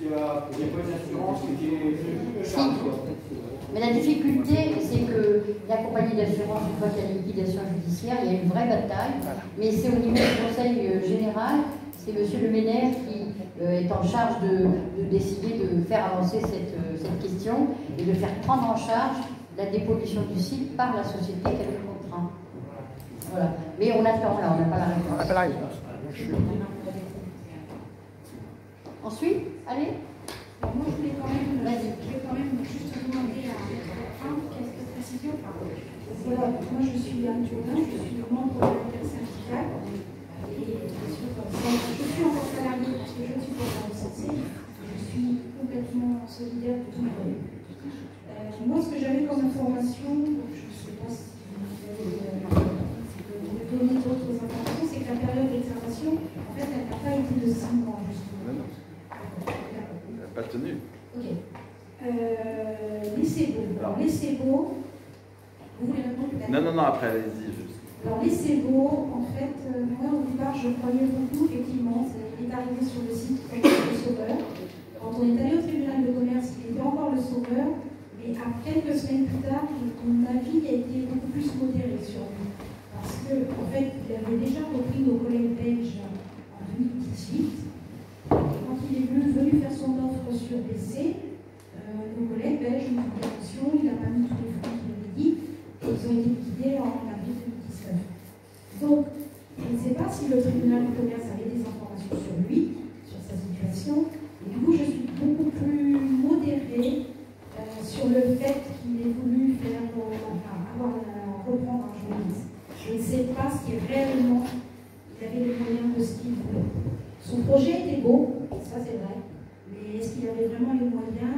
il n'y a pas une assurance qui est Si. Mais la difficulté, c'est que la compagnie d'assurance, une fois qu'il y a une liquidation judiciaire, il y a une vraie bataille. Mais c'est au niveau du conseil général, c'est M. Le Ménère qui est en charge de décider de faire avancer cette question et de faire prendre en charge la dépollution du site par la société qu'elle le contraint. Voilà. Mais on attend là, on n'a pas la réponse. On n'a pas la réponse. Ensuite, allez. Alors moi, je voulais quand même juste demander à quelques précisions. Voilà, moi, je suis Anne Turin, je suis membre de l'intersyndicale. Et bien sûr, je suis encore salariée parce que je ne suis pas dans le CC. Je suis complètement solidaire de tout le monde. Moi, ce que j'avais comme information, je ne sais pas si vous avez donné d'autres informations, c'est que la période d'observation, en fait, elle n'a pas été de 5 ans, justement. Pas tenu. Ok. Laissez-vous. Alors, laissez-vous. Vous voulez répondre peut-être? Non, après, allez-y. Alors, laissez-vous, en fait, moi, au départ, je croyais beaucoup, effectivement, il est arrivé sur le site comme le sauveur. Quand on est allé au tribunal de commerce, il était encore le sauveur, mais quelques semaines plus tard, mon avis a été beaucoup plus modéré sur lui. Parce que, en fait, il avait déjà repris nos collègues belges en 2018. Quand il est venu faire son offre sur BC, nos collègues belges ont dit attention, il n'a pas mis tous les fruits qu'il avait dit, et ils ont été liquidés en avril 2019. Donc, je ne sais pas si le tribunal du commerce avait des informations sur lui, sur sa situation, et du coup, je suis beaucoup plus modérée sur le fait qu'il ait voulu reprendre un journaliste. Je ne sais pas si réellement il avait les moyens de ce qu'il voulait. Son projet était beau, ça c'est vrai, mais est-ce qu'il avait vraiment les moyens,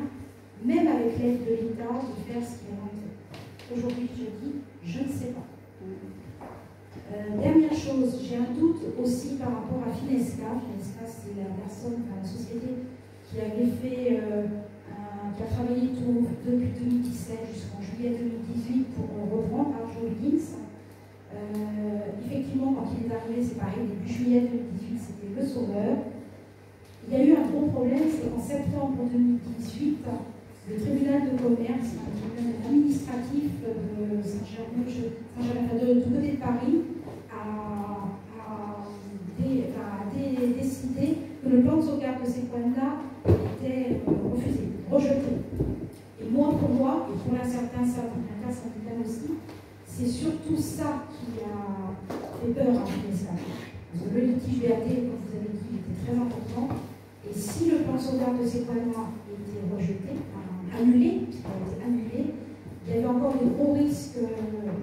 même avec l'aide de l'État, de faire ce qu'il a envie? Aujourd'hui, je dis, je ne sais pas. Dernière chose, j'ai un doute aussi par rapport à Finesca. Finesca, c'est la personne, la société qui avait fait, qui a travaillé depuis 2017 jusqu'en juillet 2018 pour reprendre Arjo Higgins. Effectivement, quand il est arrivé, c'est pareil, début juillet 2018, c'était le sauveur. Il y a eu un gros problème, c'est qu'en septembre 2018, le tribunal de commerce, un tribunal administratif de Saint-Germain, du côté de Paris, a décidé que le plan de sauvegarde de Sequoia était refusé, rejeté. Et moi, pour moi, et pour un certain syndical aussi, c'est surtout ça qui a fait peur à Finesca. Le litige BAT, comme vous avez dit, était très important. Et si le plan de sauvegarde de Sequoia était rejeté, annulé, il y avait encore des gros risques.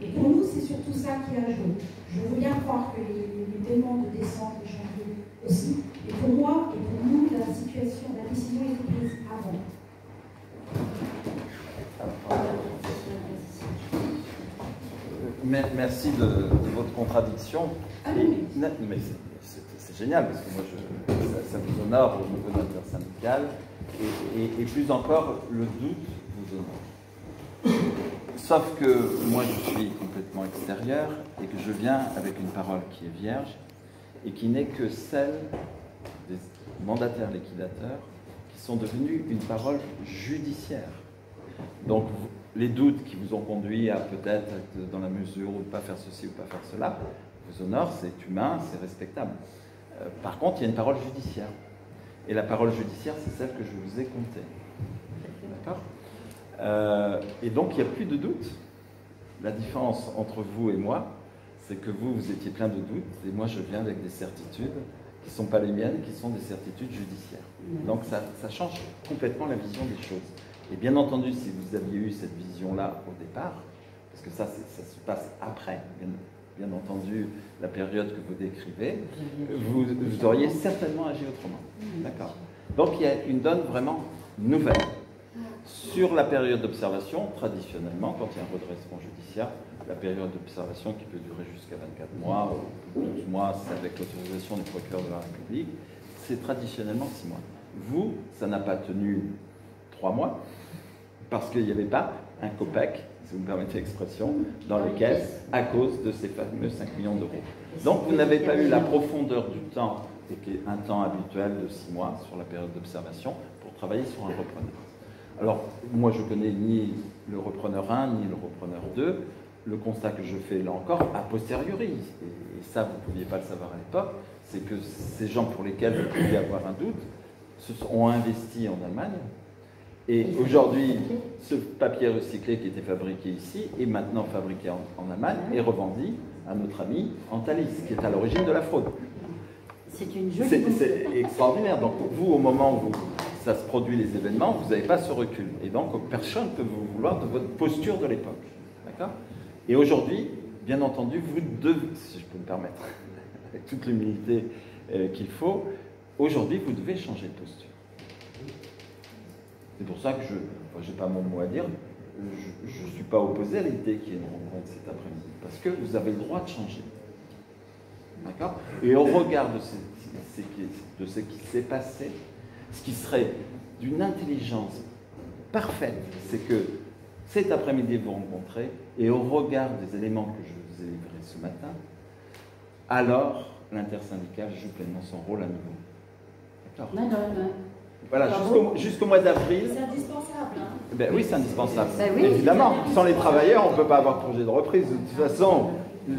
Et pour nous, c'est surtout ça qui a joué. Je veux bien croire que les paiements de décembre et janvier aussi. Et pour moi et pour nous, la décision était prise avant. Merci de votre contradiction. Mais c'est génial, parce que moi, ça vous honore au niveau de l'intersyndicale, et plus encore, le doute vous honore. Sauf que moi, je suis complètement extérieur, et que je viens avec une parole qui est vierge, et qui n'est que celle des mandataires liquidateurs, qui sont devenus une parole judiciaire. Donc, les doutes qui vous ont conduit à peut-être être dans la mesure ou ne pas faire ceci ou pas faire cela, vous honorent, c'est humain, c'est respectable. Par contre, il y a une parole judiciaire. Et la parole judiciaire, c'est celle que je vous ai comptée. D'accord ? Et donc, il n'y a plus de doute. La différence entre vous et moi, c'est que vous, vous étiez plein de doutes, et moi, je viens avec des certitudes qui ne sont pas les miennes, qui sont des certitudes judiciaires. Donc, ça change complètement la vision des choses. Et bien entendu, si vous aviez eu cette vision-là au départ, parce que ça se passe après, bien entendu, la période que vous décrivez, vous auriez certainement agi autrement. D'accord. Donc il y a une donne vraiment nouvelle. Sur la période d'observation, traditionnellement, quand il y a un redressement judiciaire, la période d'observation qui peut durer jusqu'à 24 mois ou 12 mois, c'est avec l'autorisation du procureur de la République, c'est traditionnellement 6 mois. Vous, ça n'a pas tenu 3 mois, parce qu'il n'y avait pas un COPEC, si vous me permettez l'expression, dans les caisses à cause de ces fameux 5 millions d'euros. Donc vous n'avez pas eu la profondeur du temps et qui est un temps habituel de 6 mois sur la période d'observation pour travailler sur un repreneur. Alors, moi, je connais ni le repreneur 1, ni le repreneur 2. Le constat que je fais, là encore, a posteriori, et ça, vous ne pouviez pas le savoir à l'époque, c'est que ces gens pour lesquels vous pouviez avoir un doute ont investi en Allemagne. Et aujourd'hui, ce papier recyclé qui était fabriqué ici est maintenant fabriqué en Allemagne et revendu à notre ami Antalis, qui est à l'origine de la fraude. C'est une jolie. C'est extraordinaire. Donc vous, au moment où ça se produit les événements, vous n'avez pas ce recul. Et donc personne ne peut vous vouloir de votre posture de l'époque. D'accord ? Et aujourd'hui, bien entendu, vous devez, si je peux me permettre, avec toute l'humilité qu'il faut, aujourd'hui, vous devez changer de posture. C'est pour ça que je n'ai pas mon mot à dire, je ne suis pas opposé à l'idée qu'il y ait une rencontre cet après-midi, parce que vous avez le droit de changer. D'accord ? Et au regard de ce qui s'est passé, ce qui serait d'une intelligence parfaite, c'est que cet après-midi vous rencontrez, et au regard des éléments que je vous ai livrés ce matin, alors l'intersyndicale joue pleinement son rôle à nouveau. D'accord ? Main dans la main. Voilà, jusqu'au mois d'avril. C'est indispensable. Hein. Ben oui, c'est indispensable. Ben oui, évidemment, sans les travailleurs, on ne peut pas avoir de projet de reprise. De toute façon,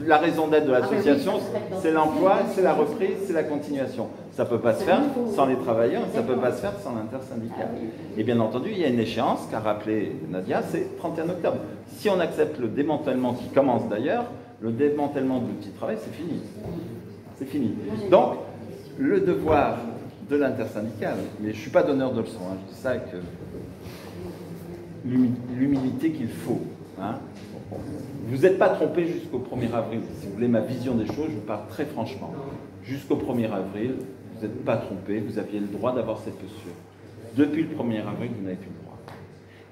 la raison d'être de l'association, c'est l'emploi, c'est la reprise, c'est la continuation. Ça ne peut pas se faire sans les travailleurs, ça ne peut pas se faire sans l'intersyndicale. Et bien entendu, il y a une échéance qu'a rappelé Nadia, c'est 31 octobre. Si on accepte le démantèlement qui commence d'ailleurs, le démantèlement de l'outil de travail, c'est fini. C'est fini. Donc, le devoir de l'intersyndicale, mais je ne suis pas donneur de leçons, hein, je dis ça avec l'humilité qu'il faut. Hein. Vous n'êtes pas trompé jusqu'au 1er avril. Si vous voulez ma vision des choses, je parle très franchement. Jusqu'au 1er avril, vous n'êtes pas trompé, vous aviez le droit d'avoir cette posture. Depuis le 1er avril, vous n'avez plus le droit.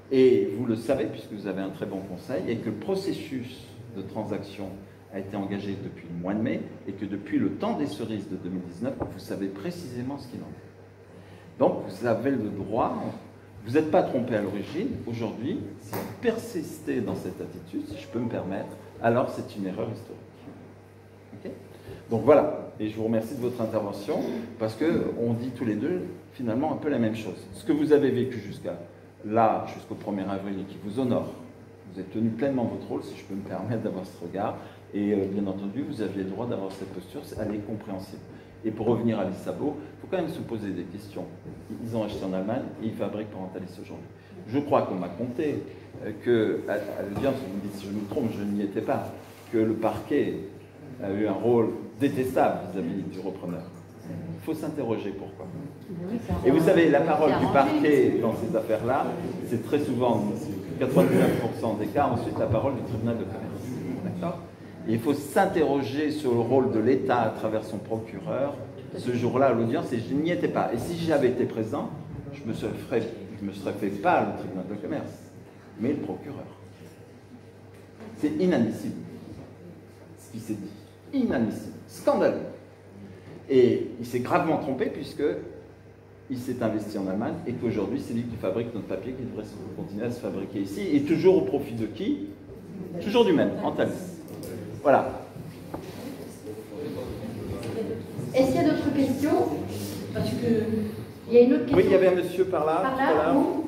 Et vous le savez, puisque vous avez un très bon conseil, et que le processus de transaction a été engagé depuis le mois de mai, et que depuis le temps des cerises de 2019, vous savez précisément ce qu'il en est. Donc, vous avez le droit, vous n'êtes pas trompé à l'origine. Aujourd'hui, si vous persistez dans cette attitude, si je peux me permettre, alors c'est une erreur historique. Okay ? Donc voilà, et je vous remercie de votre intervention, parce qu'on dit tous les deux, finalement, un peu la même chose. Ce que vous avez vécu jusqu'au 1er avril, et qui vous honore, vous avez tenu pleinement votre rôle, si je peux me permettre d'avoir ce regard, et bien entendu, vous aviez le droit d'avoir cette posture, elle est compréhensible. Et pour revenir à l'ISABO, il faut quand même se poser des questions. Ils ont acheté en Allemagne et ils fabriquent pour Antalis aujourd'hui. Je crois qu'on m'a compté que, à l'audience, vous me dites si je me trompe, je n'y étais pas, que le parquet a eu un rôle détestable vis-à-vis du repreneur. Il faut s'interroger pourquoi. Et vous savez, la parole du parquet dans ces affaires-là, c'est très souvent, 99% des cas, ensuite la parole du tribunal de commerce. D'accord ? Et il faut s'interroger sur le rôle de l'État à travers son procureur. Ce jour-là, à l'audience, et je n'y étais pas. Et si j'avais été présent, je me serais fait pas le tribunal de commerce, mais le procureur. C'est inadmissible, ce qui s'est dit. Inadmissible. Scandaleux. Et il s'est gravement trompé puisqu'il s'est investi en Allemagne et qu'aujourd'hui, c'est lui qui fabrique notre papier qui devrait continuer à se fabriquer ici. Et toujours au profit de qui ? Toujours du même, Antalis. Voilà. Est-ce qu'il y a d'autres questions? Parce que il y a une autre question. Oui, il y avait un monsieur par là. Par là, où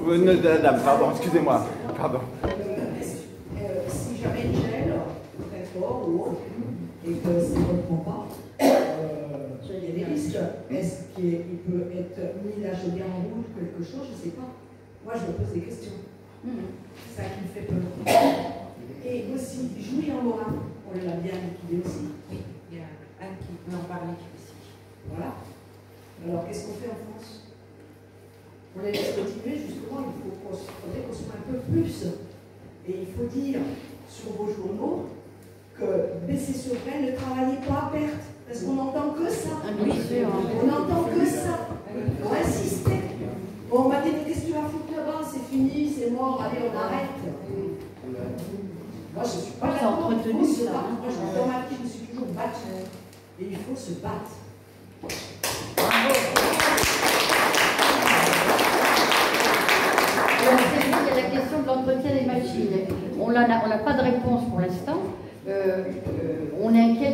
La dame, pardon, excusez-moi. Pardon. Si jamais il gèle très fort ou autre, et que ça ne reprend pas, il y a des risques. Est-ce qu'il peut être mis la chaudière en rouge, quelque chose? Je ne sais pas. Moi, je me pose des questions. C'est ça qui me fait peur. Et aussi, jouer en Lorrain, on l'a bien liquidé aussi. Oui, il y a Anne qui peut en parler aussi. Voilà. Alors, qu'est-ce qu'on fait en France? On les laisse continuer, justement, faudrait qu'on soit un peu plus. Et il faut dire sur vos journaux que baisser sur elle, ne travaillez pas à perte. Parce qu'on n'entend que ça. On n'entend que ça. Il faut insister. Bon, on m'a dit qu'est-ce que tu vas foutre là-bas? C'est fini, c'est mort, allez, on arrête. Moi, je ne suis pas d'accord. Il faut se battre. Moi, dans ma vie, je me suis toujours battue. Et il faut se battre. Alors, c'est vrai, il y a la question de l'entretien des machines. On n'a pas de réponse pour l'instant. On est inquiet,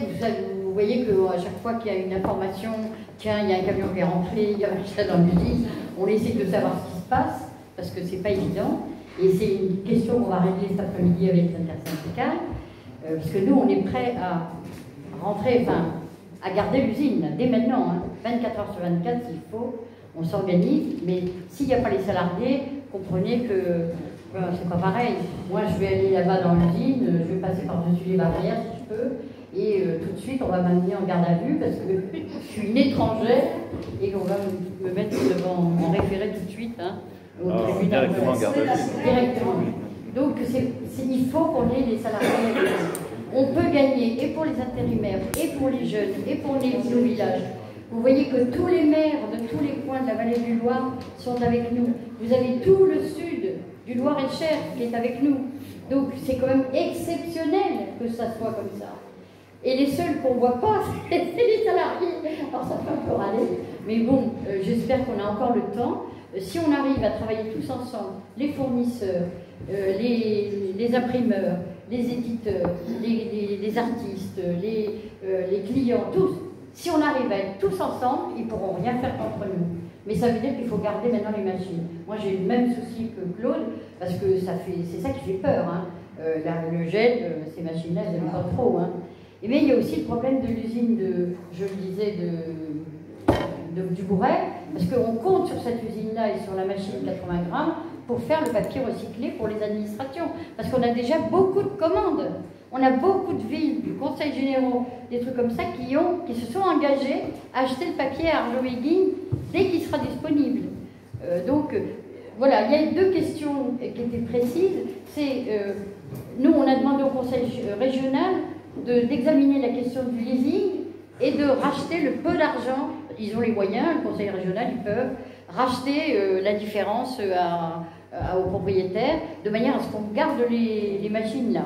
vous voyez voyez qu'à chaque fois qu'il y a une information, tiens, il y a un camion qui est rentré, il y a un chat dans l'usine, on essaie de savoir ce qui se passe, parce que c'est pas évident. Et c'est une question qu'on va régler cet après-midi avec l'intersyndicale, parce que nous, on est prêts à rentrer, enfin, à garder l'usine, dès maintenant, hein, 24 heures sur 24 s'il faut, on s'organise, mais s'il n'y a pas les salariés, comprenez que c'est pas pareil. Moi, je vais aller là-bas dans l'usine, je vais passer par-dessus les barrières si je peux, et tout de suite, on va m'amener en garde à vue parce que je suis une étrangère et qu'on va me mettre devant, en référé tout de suite. Hein, au tribunal. Directement en garde à vue. Directement. Donc, il faut qu'on ait les salariés. On peut gagner et pour les intérimaires, et pour les jeunes, et pour nos villages. Vous voyez que tous les maires de tous les coins de la vallée du Loir sont avec nous. Vous avez tout le sud du Loir-et-Cher qui est avec nous. Donc c'est quand même exceptionnel que ça soit comme ça. Et les seuls qu'on ne voit pas, c'est les salariés. Alors ça peut encore aller. Mais bon, j'espère qu'on a encore le temps. Si on arrive à travailler tous ensemble, les fournisseurs, les imprimeurs, les éditeurs, les artistes, les clients, tous, si on arrive à être tous ensemble, ils ne pourront rien faire contre nous. Mais ça veut dire qu'il faut garder maintenant les machines. Moi, j'ai le même souci que Claude, parce que c'est ça qui fait peur. Hein. Le gel, ces machines-là, elles n'aiment pas trop. Hein. Et bien, il y a aussi le problème de l'usine je le disais, du Bourret, parce qu'on compte sur cette usine-là et sur la machine 80 grammes pour faire le papier recyclé pour les administrations. Parce qu'on a déjà beaucoup de commandes. On a beaucoup de villes, du conseil général, des trucs comme ça, qui se sont engagés à acheter le papier à Arleux-Héguin dès qu'il sera disponible. Voilà, il y a deux questions qui étaient précises. C'est, nous, on a demandé au conseil régional d'examiner la question du leasing et de racheter le peu d'argent. Ils ont les moyens, le conseil régional, ils peuvent racheter la différence aux propriétaires, de manière à ce qu'on garde les machines là.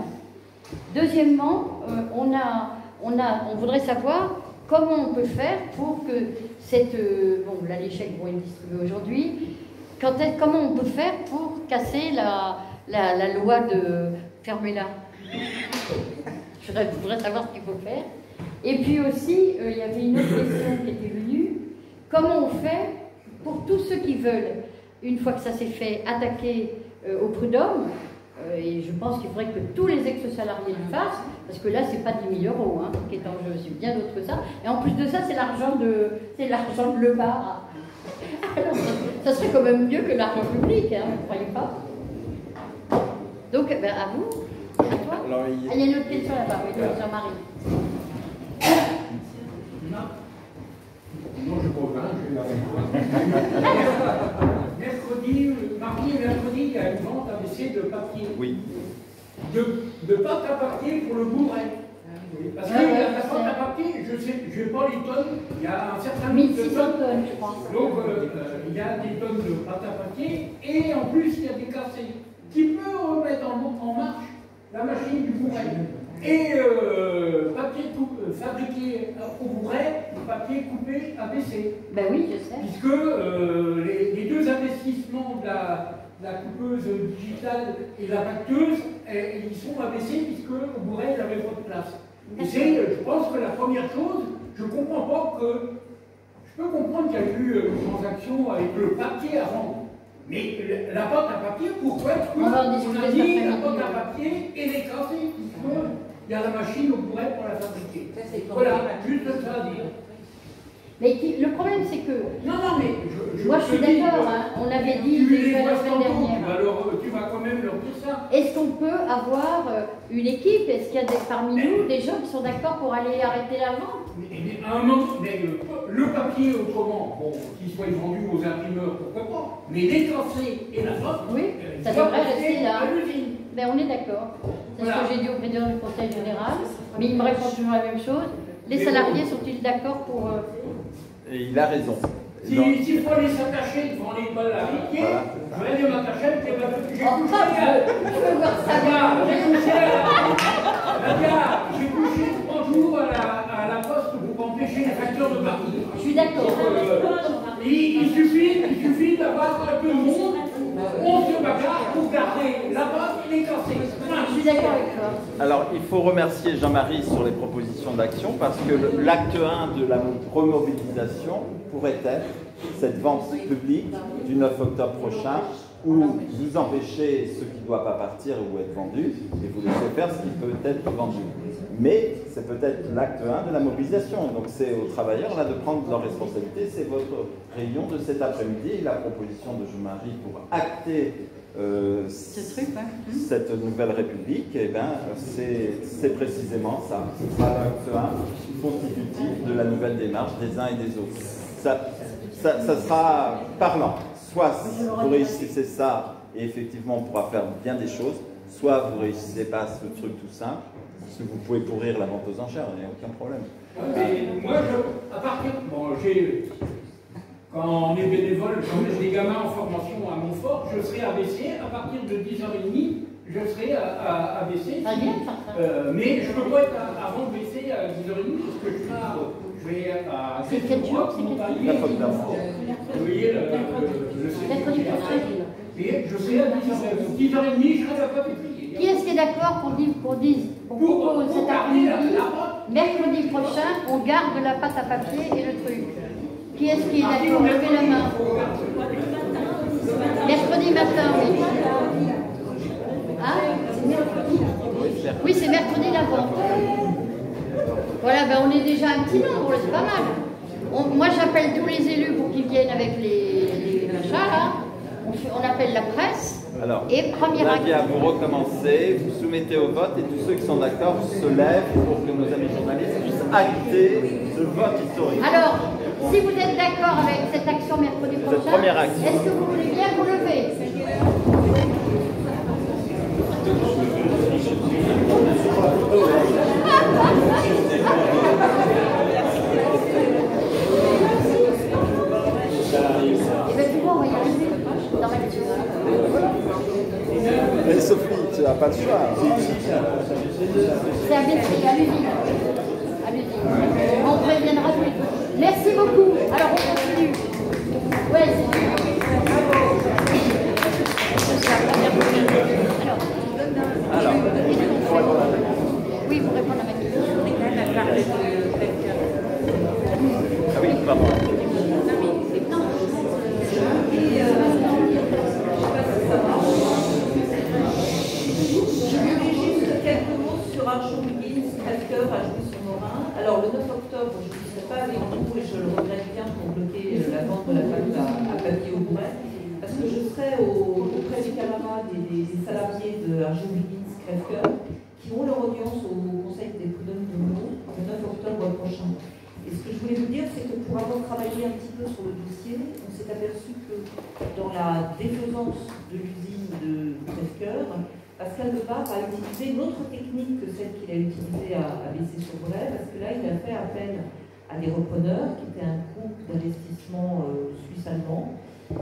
Deuxièmement, on voudrait savoir comment on peut faire pour que bon, là les chèques vont être distribués aujourd'hui, comment on peut faire pour casser la loi de fermez-la. Je voudrais savoir ce qu'il faut faire. Et puis aussi, il y avait une autre question qui était venue. Comment on fait pour tous ceux qui veulent, une fois que ça s'est fait, attaquer au prud'homme, et je pense qu'il faudrait que tous les ex-salariés le fassent, parce que là, c'est pas 10 000 euros hein, qui est en jeu, c'est bien d'autre que ça. Et en plus de ça, c'est l'argent de Le Bar. Alors, ça serait quand même mieux que l'argent public, hein, vous ne croyez pas? Donc, à vous, à toi. Alors, il y a une autre question là-bas, oui, Jean-Marie. Non, je convainc, je vais mardi et mercredi, il y a une vente ABC de papier. Oui. De pâte à papier pour le Bourret. Parce que la pâte à papier, je n'ai pas les tonnes, il y a un certain nombre de 1600 tonnes, je pense. Donc, il y a des tonnes de pâte à papier et en plus, il y a des cassés qui peuvent remettre en marche la machine du Bourret. Et papier fabriqué au Bourret, papier coupé ABC. Ben oui, je sais. Puisque les deux investissements de la coupeuse digitale et de la pacteuse, ils sont abaissés puisque au Bourret, il n'avait pas de place. Et je pense que la première chose, je ne comprends pas que. Je peux comprendre qu'il y a eu une transaction avec le papier avant. Mais la pâte à papier, pourquoi est-ce qu'on a dit la pâte à papier et les cassés, puisqu'il y a la machine au Bourret pour la fabriquer. Voilà, juste ça à dire. Mais le problème, c'est que. Non, mais moi, je suis d'accord, hein, on avait dit déjà la semaine dernière. Alors, tu vas quand même leur dire ça. Est-ce qu'on peut avoir une équipe? Est-ce qu'il y a parmi nous des gens qui sont d'accord pour aller arrêter la vente? Mais à un moment, le papier autrement, bon, qu'il soit vendu aux imprimeurs, pourquoi pas. Mais les cassés et la vente, oui, ça devrait rester là. Ben, on est d'accord. C'est ce que j'ai dit au président du conseil général, mais il me répond toujours la même chose. Les salariés sont-ils d'accord pour. Et il a raison. S'il faut aller s'attacher devant les balles à piquer, je vais aller m'attacher avec les balles à piquer. Je veux voir ça. J'ai couché 3 jours à la poste pour empêcher les facteurs de partir. Je suis d'accord. Il suffit d'avoir un peu de monde, on se bagarre pour garder la poste et les casser. Je suis d'accord avec toi. Alors, il faut remercier Jean-Marie sur les propositions d'action parce que l'acte 1 de la remobilisation pourrait être cette vente publique du 9 octobre prochain où vous empêchez ce qui ne doit pas partir ou être vendu et vous laissez faire ce qui peut être vendu. Mais c'est peut-être l'acte 1 de la mobilisation. Donc c'est aux travailleurs là de prendre leurs responsabilités. C'est votre réunion de cet après-midi. La proposition de Jean-Marie pour acter cette nouvelle République, eh ben, c'est précisément ça. Ce sera l'acte 1 constitutif de la nouvelle démarche des uns et des autres. Ça sera parlant. Soit vous réussissez ça et effectivement on pourra faire bien des choses, soit vous ne réussissez pas ce truc tout simple, parce que vous pouvez pourrir la vente aux enchères, il n'y a aucun problème. Mais moi, à partir... Bon, quand on est bénévole, quand j'ai des gamins en formation à Montfort, je serai abaissé à partir de 10h30, je serai abaissé. Mais je ne peux pas être avant de baisser à 10h30 parce que je vais à 7h pour Montpellier. Vous voyez et je serai à 10h30, je serai à papeterie. Qui est-ce qui est d'accord pour propose cet après-midi, mercredi prochain, on garde la pâte à papier et le truc? Qui est-ce qui est d'accord? Levez la main. Mercredi matin, oui. Hein? Oui, c'est mercredi la vente. Voilà, ben on est déjà un petit nombre, c'est pas mal. Moi, j'appelle tous les élus pour qu'ils viennent avec les machins, là. On appelle la presse. Alors, et première action. Vous recommencez, vous soumettez au vote et tous ceux qui sont d'accord se lèvent pour que nos amis journalistes puissent acter ce vote historique. Alors, si vous êtes d'accord avec cette action mercredi prochain, est-ce que vous voulez bien vous lever? Eh bien, tu vois, on va y arriver dans ma lecture. Mais Sophie, tu n'as pas le choix. C'est à l'usine. À l'usine. On préviendra plus. Merci beaucoup. Alors, on continue. Ouais, Alors, oui, vous répondre à ma question. Ah oui, pardon. Quelques mots sur Arjoux-Huguines, Crèvecoeur, à Jouy-sur-Morin. Alors, le 9 octobre, je ne serai pas avec vous et je le regrette bien pour bloquer la vente de la pâte à papier au Bourret, parce que je serai auprès des camarades et des salariés de Arjoux-Huguines, Crèvecoeur, qui ont leur audience au Conseil des prud'hommes de Meaux le 9 octobre prochain. Et ce que je voulais vous dire, c'est que pour avoir travaillé un petit peu sur le dossier, on s'est aperçu que dans la défaisance de l'usine de Crèvecoeur, Pascal Lebas a utilisé une autre technique que celle qu'il a utilisée à Bessay-sur-Bray, parce que là, il a fait appel à des repreneurs qui étaient un groupe d'investissement suisse-allemand.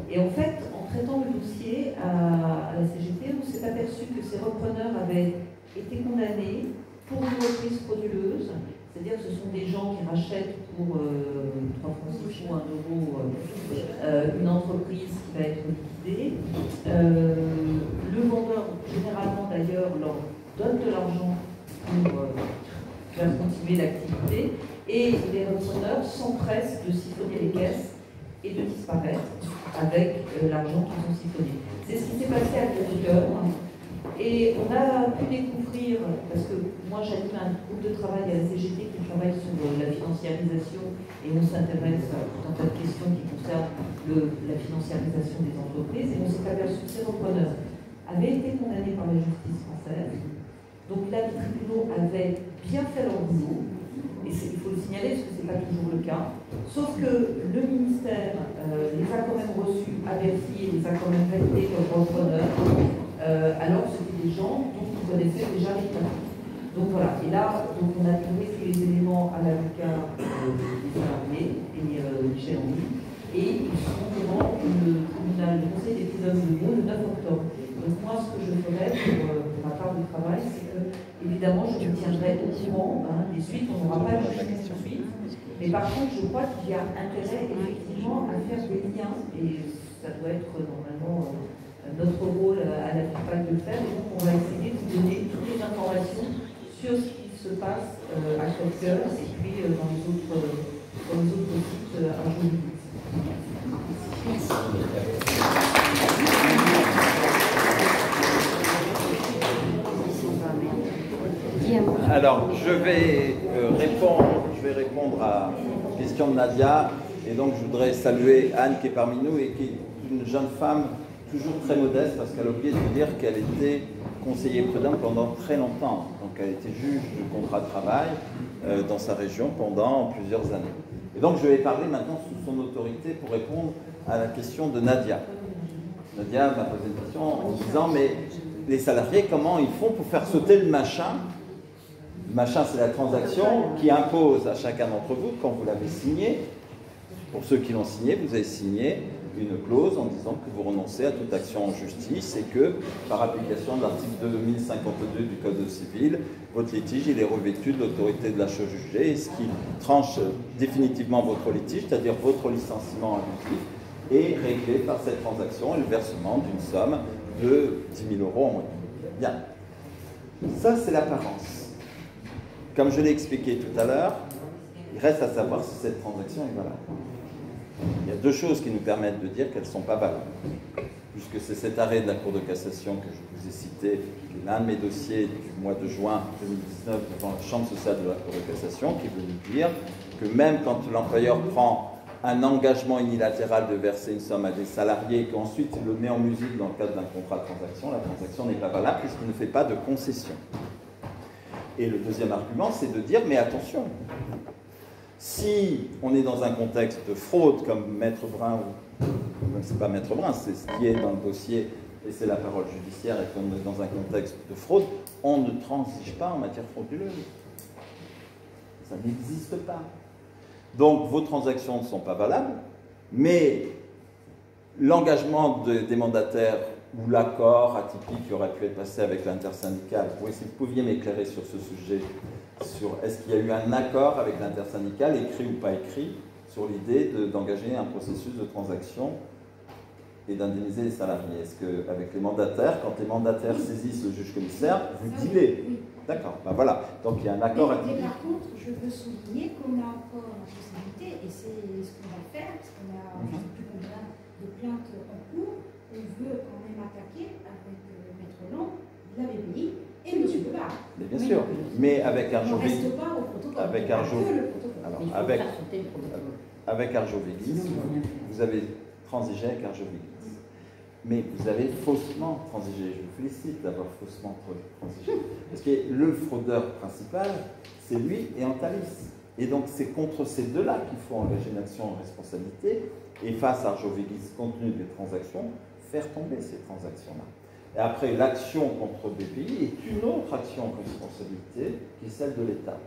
Et en fait, en traitant le dossier à la CGT, on s'est aperçu que ces repreneurs avaient été condamnés pour une reprise frauduleuse. C'est-à-dire que ce sont des gens qui rachètent pour 3 francs 6 ou 1 euro une entreprise qui va être liquidée. Le vendeur, généralement d'ailleurs, leur donne de l'argent pour faire continuer l'activité et les repreneurs s'empressent de siphonner les caisses et de disparaître avec l'argent qu'ils ont siphonné. C'est ce qui s'est passé à Crèvecoeur. Et on a pu découvrir, parce que moi j'anime un groupe de travail à la CGT qui travaille sur la financiarisation et on s'intéresse à tout un tas de questions qui concernent la financiarisation des entreprises, et on s'est aperçu que ces repreneurs avaient été condamnés par la justice française. Donc là, les tribunaux avaient bien fait leur boulot, et il faut le signaler parce que ce n'est pas toujours le cas, sauf que le ministère les a quand même reçus à Bercy et les a quand même validés comme repreneurs. Alors c'était des gens dont ils connaissaient déjà les cas. Donc voilà, et là, donc on a trouvé tous les éléments à l'avocat des salariés et Michel Henry, et ils sont devant le tribunal, le Conseil des prud'hommes de Meaux le 9 octobre. Donc moi, ce que je ferai pour ma part du travail, c'est que, évidemment, je me tiendrai au courant des suites, on n'aura pas de suite, mais par contre, je crois qu'il y a intérêt, effectivement, à faire des liens, et ça doit être normalement notre rôle à la FIPAC de le faire, et donc on va essayer de vous donner toutes les informations sur ce qui se passe à Quelqu'un et puis dans les autres sites à Joliette. Alors, je vais répondre à la question de Nadia. Et donc, je voudrais saluer Anne qui est parmi nous et qui est une jeune femme toujours très modeste parce qu'elle a oublié de vous dire qu'elle était conseillère prud'homme pendant très longtemps. Donc, elle était juge de contrat de travail dans sa région pendant plusieurs années. Et donc, je vais parler maintenant sous son autorité pour répondre à la question de Nadia. Nadia m'a posé une question en disant, mais les salariés, comment ils font pour faire sauter le machin? Le machin, c'est la transaction qui impose à chacun d'entre vous, quand vous l'avez signé, pour ceux qui l'ont signé, vous avez signé une clause en disant que vous renoncez à toute action en justice et que, par application de l'article 2052 du Code civil, votre litige il est revêtu de l'autorité de la chose jugée et ce qui tranche définitivement votre litige, c'est-à-dire votre licenciement abusif, est réglé par cette transaction et le versement d'une somme de 10 000 € en moyenne. Bien. Ça, c'est l'apparence. Comme je l'ai expliqué tout à l'heure, il reste à savoir si cette transaction est valable. Il y a deux choses qui nous permettent de dire qu'elles ne sont pas valables. Puisque c'est cet arrêt de la Cour de cassation que je vous ai cité, qui est l'un de mes dossiers du mois de juin 2019 devant la Chambre sociale de la Cour de cassation, qui veut nous dire que même quand l'employeur prend un engagement unilatéral de verser une somme à des salariés et qu'ensuite il le met en musique dans le cadre d'un contrat de transaction, la transaction n'est pas valable puisqu'il ne fait pas de concession. Et le deuxième argument, c'est de dire, mais attention, si on est dans un contexte de fraude comme Maître Brun, ou c'est pas Maître Brun, c'est ce qui est dans le dossier et c'est la parole judiciaire et qu'on est dans un contexte de fraude, on ne transige pas en matière frauduleuse. Ça n'existe pas. Donc vos transactions ne sont pas valables, mais l'engagement des mandataires ou l'accord atypique qui aurait pu être passé avec l'intersyndicale, si vous pouviez m'éclairer sur ce sujet, sur est-ce qu'il y a eu un accord avec l'intersyndicale, écrit ou pas écrit, sur l'idée d'engager un processus de transaction et d'indemniser les salariés. Est-ce qu'avec les mandataires, quand les mandataires saisissent le juge-commissaire, vous dealez? Oui. D'accord, ben voilà. Donc il y a un accord Mais par contre, je veux souligner qu'on a encore la possibilité, et c'est ce qu'on va faire, parce qu'on a je ne sais plus combien de plaintes en cours, on veut quand même attaquer avec Maître Long, la BPI et M. Bebard. Mais bien sûr, mais avec On ne Arjovélis, reste pas au protocole. avec Arjovélis, vous avez transigé avec Arjovélis. Mais vous avez faussement transigé. Je vous félicite d'avoir faussement transigé. Parce que le fraudeur principal, c'est lui et Antalis. Et donc c'est contre ces deux-là qu'il faut engager une action en responsabilité et face à Arjovélis, compte tenu des transactions, faire tomber ces transactions-là. Et après, l'action contre BPI est une autre action en responsabilité qui est celle de l'État.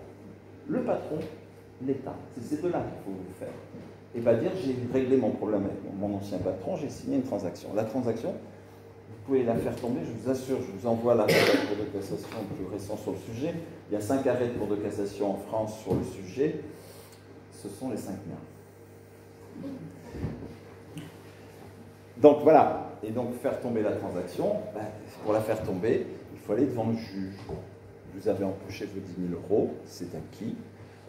Le patron, l'État. C'est ces deux-là qu'il faut vous faire. Et pas dire, j'ai réglé mon problème avec mon ancien patron, j'ai signé une transaction. La transaction, vous pouvez la faire tomber, je vous assure, je vous envoie l'arrêt de la Cour de cassation plus récent sur le sujet. Il y a 5 arrêts de Cour de cassation en France sur le sujet. Ce sont les 5 miens. Donc voilà, et donc faire tomber la transaction, pour la faire tomber, il faut aller devant le juge. Vous avez empoché vos 10 000 €, c'est acquis.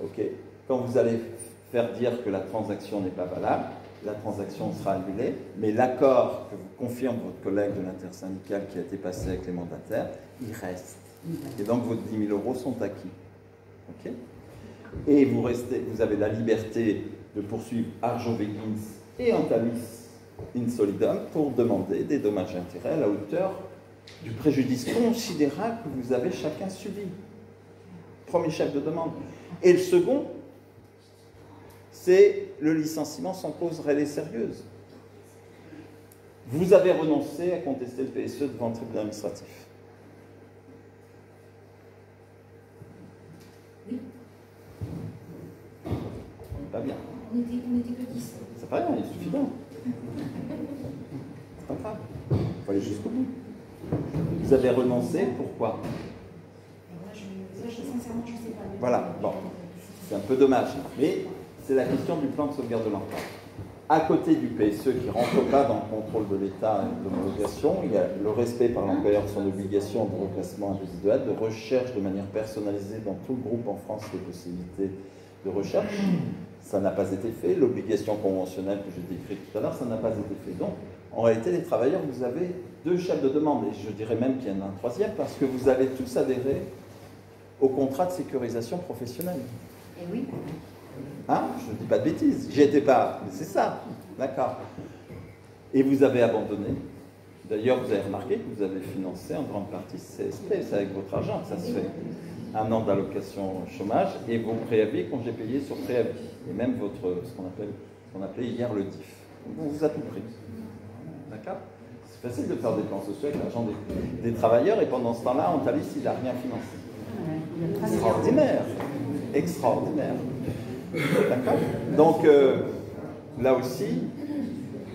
Okay. Quand vous allez faire dire que la transaction n'est pas valable, la transaction sera annulée, mais l'accord que vous confirme votre collègue de l'intersyndicale qui a été passé avec les mandataires, il reste. Et donc vos 10 000 € sont acquis. Okay. Et vous avez la liberté de poursuivre Arjovélis et Antalis in solidum pour demander des dommages et intérêts à la hauteur du préjudice considérable que vous avez chacun subi. Premier chef de demande. Et le second, c'est le licenciement sans cause réelle et sérieuse. Vous avez renoncé à contester le PSE devant le tribunal administratif. Oui. Pas bien. On était que 10. C'est pas bien, il est suffisant. C'est pas grave. Il faut aller jusqu'au bout. Vous avez renoncé, pourquoi? Sincèrement, je ne sais pas. Voilà, bon. C'est un peu dommage. Mais c'est la question du plan de sauvegarde de l'emploi. À côté du PSE qui ne rentre pas dans le contrôle de l'État et de l'homologation, il y a le respect par l'employeur de son obligation de reclassement individuel, de recherche de manière personnalisée dans tout le groupe en France des possibilités de recherche. Ça n'a pas été fait. L'obligation conventionnelle que j'ai décrite tout à l'heure, ça n'a pas été fait. Donc, en réalité, les travailleurs, vous avez 2 chefs de demande, et je dirais même qu'il y en a un 3e, parce que vous avez tous adhéré au contrat de sécurisation professionnelle. Et oui. Hein? Je ne dis pas de bêtises, j'y étais pas, mais c'est ça, d'accord. Et vous avez abandonné. D'ailleurs, vous avez remarqué que vous avez financé en grande partie CSP, c'est avec votre argent que ça se fait. 1 an d'allocation chômage et vos préavis, congés payés sur préavis. Et même ce qu'on appelait hier le DIF. On vous a tout pris. D'accord? C'est facile de faire des plans sociaux avec l'argent des travailleurs, et pendant ce temps-là, Antalis, il n'a rien financé. Extraordinaire. Extraordinaire. D'accord? Donc, là aussi,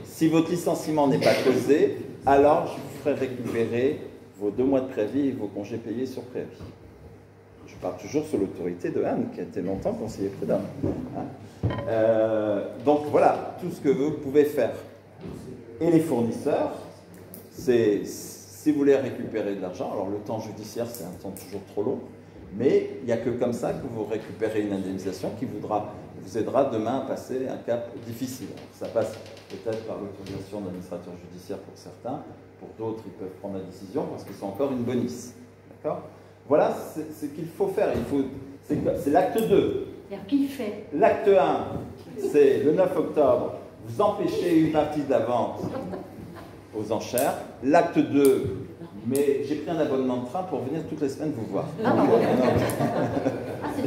si votre licenciement n'est pas causé, alors je vous ferai récupérer vos 2 mois de préavis et vos congés payés sur préavis. Je parle toujours sous l'autorité de Anne, qui a été longtemps conseiller prud'homme. Donc voilà, tout ce que vous pouvez faire. Et les fournisseurs, c'est si vous voulez récupérer de l'argent, alors le temps judiciaire, c'est un temps toujours trop long, mais il n'y a que comme ça que vous récupérez une indemnisation qui vous aidera demain à passer un cap difficile. Alors, ça passe peut-être par l'autorisation de l'administrateur judiciaire pour certains, pour d'autres, ils peuvent prendre la décision parce que c'est encore une bonus. D'accord? Voilà ce qu'il faut faire. C'est l'acte 2. C'est-à-dire qui fait? L'acte 1, c'est le 9 octobre, vous empêchez une partie de la vente aux enchères. L'acte 2, mais j'ai pris un abonnement de train pour venir toutes les semaines vous voir. Ah, non. Il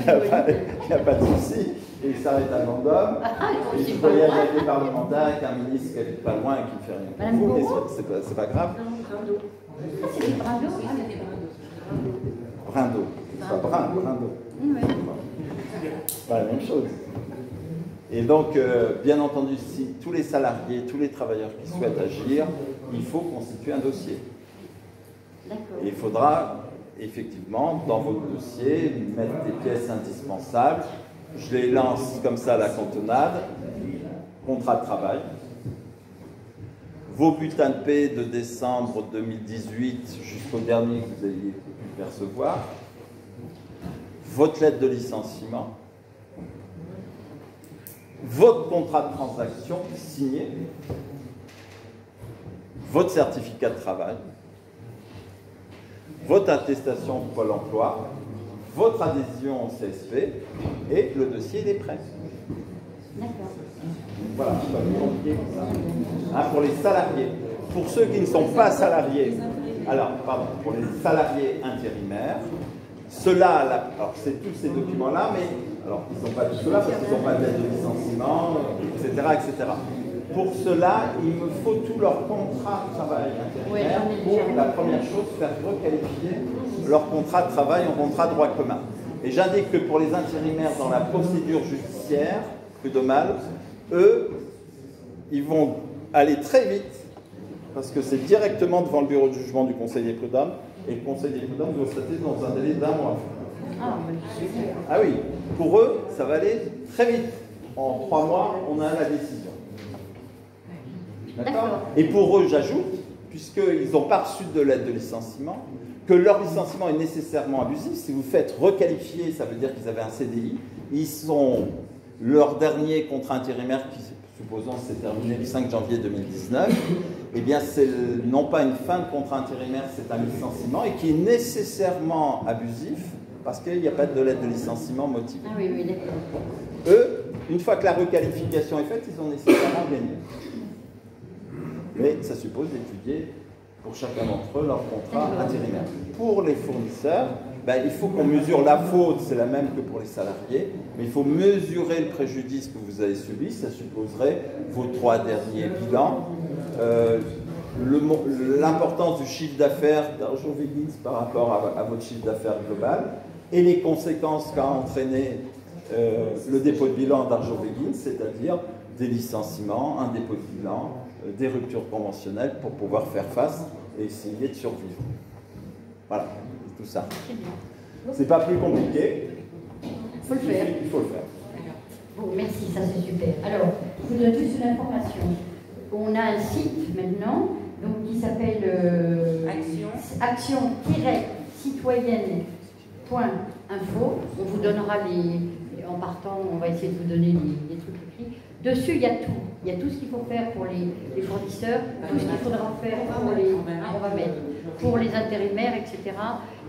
n'y a pas de souci. Et il s'arrête à Vendôme. Et je voyage avec les parlementaires, avec un ministre qui habite pas loin et qui ne fait rien pour vous. Mais c'est pas grave. C'est des Brando. Brindo. C'est pas Brindo. C'est pas la même chose. Et donc, bien entendu, si tous les salariés, tous les travailleurs qui souhaitent agir, il faut constituer un dossier. Et il faudra, effectivement, dans votre dossier, mettre des pièces indispensables. Je les lance comme ça à la cantonade. Contrat de travail. Vos bulletins de paie de décembre 2018 jusqu'au dernier que vous ayez pu percevoir. Votre lettre de licenciement. Votre contrat de transaction signé. Votre certificat de travail. Votre attestation de Pôle emploi, votre adhésion au CSP et le dossier des prêts. D'accord. Voilà, c'est pas plus compliqué que ça. Hein, pour les salariés. Pour ceux qui ne sont pas salariés, alors, pardon, pour les salariés intérimaires, ceux-là, alors c'est tous ces documents-là, mais alors ils ne sont pas tous ceux-là parce qu'ils n'ont pas de date de licenciement, etc., etc. Pour cela, il me faut tout leur contrat de travail intérimaire pour, la première chose, faire requalifier leur contrat de travail en contrat de droit commun. Et j'indique que pour les intérimaires dans la procédure judiciaire, prud'homale, eux, ils vont aller très vite, parce que c'est directement devant le bureau de jugement du Conseil des prud'hommes, et le Conseil des prud'hommes doit statuer dans un délai d'1 mois. Ah oui, pour eux, ça va aller très vite. En 3 mois, on a la décision. D'accord. Et pour eux, j'ajoute, puisqu'ils n'ont pas reçu de lettre de licenciement, que leur licenciement est nécessairement abusif. Si vous faites requalifier, ça veut dire qu'ils avaient un CDI. Leur dernier contrat intérimaire, qui supposons s'est terminé le 5 janvier 2019, eh bien c'est non pas une fin de contrat intérimaire, c'est un licenciement, et qui est nécessairement abusif, parce qu'il n'y a pas de lettre de licenciement motivée. Ah oui, oui, d'accord. Eux, une fois que la requalification est faite, ils ont nécessairement gagné. Mais ça suppose d'étudier pour chacun d'entre eux leur contrat intérimaire. Pour les fournisseurs, ben, il faut qu'on mesure la faute, c'est la même que pour les salariés, mais il faut mesurer le préjudice que vous avez subi, ça supposerait vos 3 derniers bilans, l'importance du chiffre d'affaires d'Arjowiggins par rapport à votre chiffre d'affaires global, et les conséquences qu'a entraîné le dépôt de bilan d'Arjowiggins, c'est-à-dire des licenciements, un dépôt de bilan, des ruptures conventionnelles pour pouvoir faire face et essayer de survivre. Voilà, tout ça. C'est pas plus compliqué. Il faut le faire. Il faut le faire. Bon, merci, ça c'est super. Alors, je vous donne juste une information. On a un site maintenant donc, qui s'appelle action-citoyenne.info. On vous donnera en partant, on va essayer de vous donner les trucs écrits. Dessus, il y a tout. Il y a tout ce qu'il faut faire pour les fournisseurs, tout ce qu'il faudra faire pour les intérimaires, etc.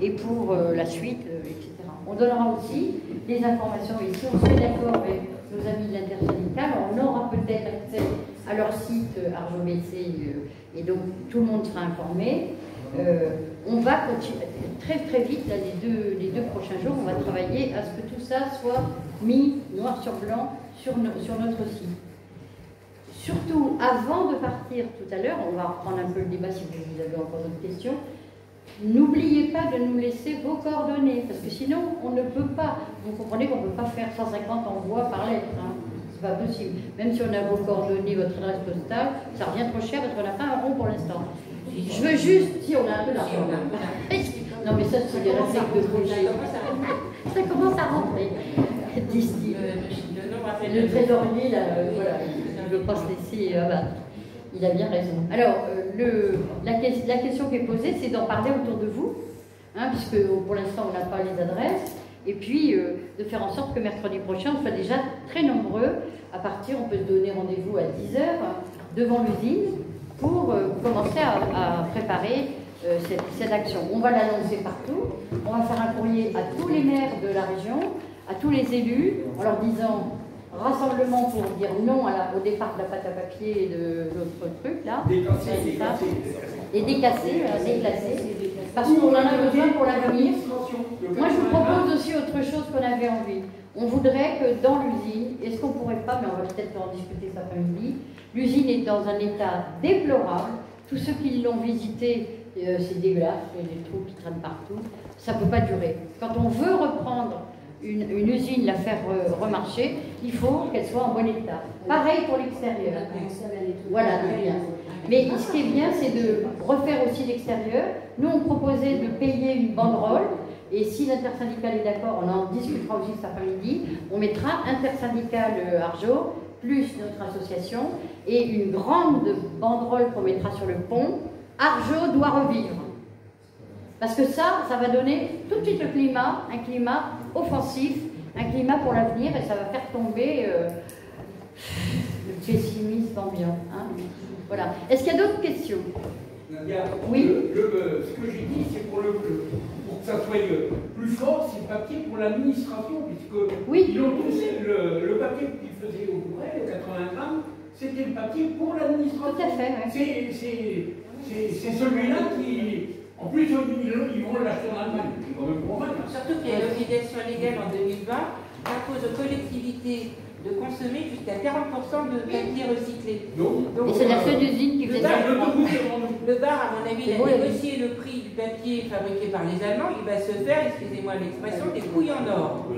Et pour la suite, etc. On donnera aussi des informations. Et si on se met d'accord avec nos amis de l'intersyndicale, on aura peut-être accès à leur site Arjo BC et donc tout le monde sera informé. On va continuer très très vite, là, les deux prochains jours, on va travailler à ce que tout ça soit mis noir sur blanc sur notre site. Surtout, avant de partir tout à l'heure, on va reprendre un peu le débat si vous avez encore d'autres questions, n'oubliez pas de nous laisser vos coordonnées, parce que sinon, on ne peut pas, vous comprenez qu'on ne peut pas faire 150 envois par lettre, hein. C'est pas possible. Même si on a vos coordonnées, votre adresse postale, ça revient trop cher parce qu'on n'a pas un rond pour l'instant. Je veux juste, si on a un peu d'argent. Non mais ça, c'est des recettes de projet. Ça commence à rentrer. Le trésorier, là, voilà, il ne veut pas se laisser abattre. Il a bien raison. Alors, la question qui est posée, c'est d'en parler autour de vous, hein, puisque pour l'instant, on n'a pas les adresses, et puis de faire en sorte que mercredi prochain, on soit déjà très nombreux. À partir, on peut se donner rendez-vous à 10h devant l'usine pour commencer à préparer cette action. On va l'annoncer partout, on va faire un courrier à tous les maires de la région, à tous les élus, en leur disant rassemblement pour dire non au départ de la pâte à papier et de l'autre truc là. Et décasser, parce qu'on en a besoin pour l'avenir. Moi je vous propose aussi autre chose qu'on avait envie. On voudrait que dans l'usine, est-ce qu'on pourrait pas, mais on va peut-être en discuter cet après-midi, l'usine est dans un état déplorable. Tous ceux qui l'ont visité, c'est dégueulasse, il y a des trous qui traînent partout. Ça ne peut pas durer. Quand on veut reprendre une usine, la faire remarcher, il faut qu'elle soit en bon état. Pareil pour l'extérieur. Voilà, bien. Mais ce qui est bien, c'est de refaire aussi l'extérieur. Nous, on proposait de payer une banderole. Et si l'intersyndicale est d'accord, on en discutera aussi cet après-midi. On mettra intersyndicale Arjo, plus notre association, et une grande banderole qu'on mettra sur le pont. Arjo doit revivre. Parce que ça va donner tout de suite le climat, un climat offensif, un climat pour l'avenir, et ça va faire tomber le pessimisme ambiant. Hein. Voilà. Est-ce qu'il y a d'autres questions? Oui. Ce que j'ai dit, c'est pour que ça soit plus fort, c'est le papier pour l'administration, puisque oui. Ils ont tous le papier qu'ils faisaient au Bourret, le 80 grammes, c'était le papier pour l'administration. Tout à fait. Ouais. C'est celui-là qui... En plus, ils vont l'acheter en Allemagne. Ils vont me convaincre. Surtout qu'il y a l'obligation légale en 2020 impose aux collectivités de consommer jusqu'à 40% de papier recyclé. Donc, et c'est la seule usine qui faisait ça. Le bar, à mon avis, il a négocié le prix du papier fabriqué par les Allemands. Il va se faire, excusez-moi l'expression, des couilles en or.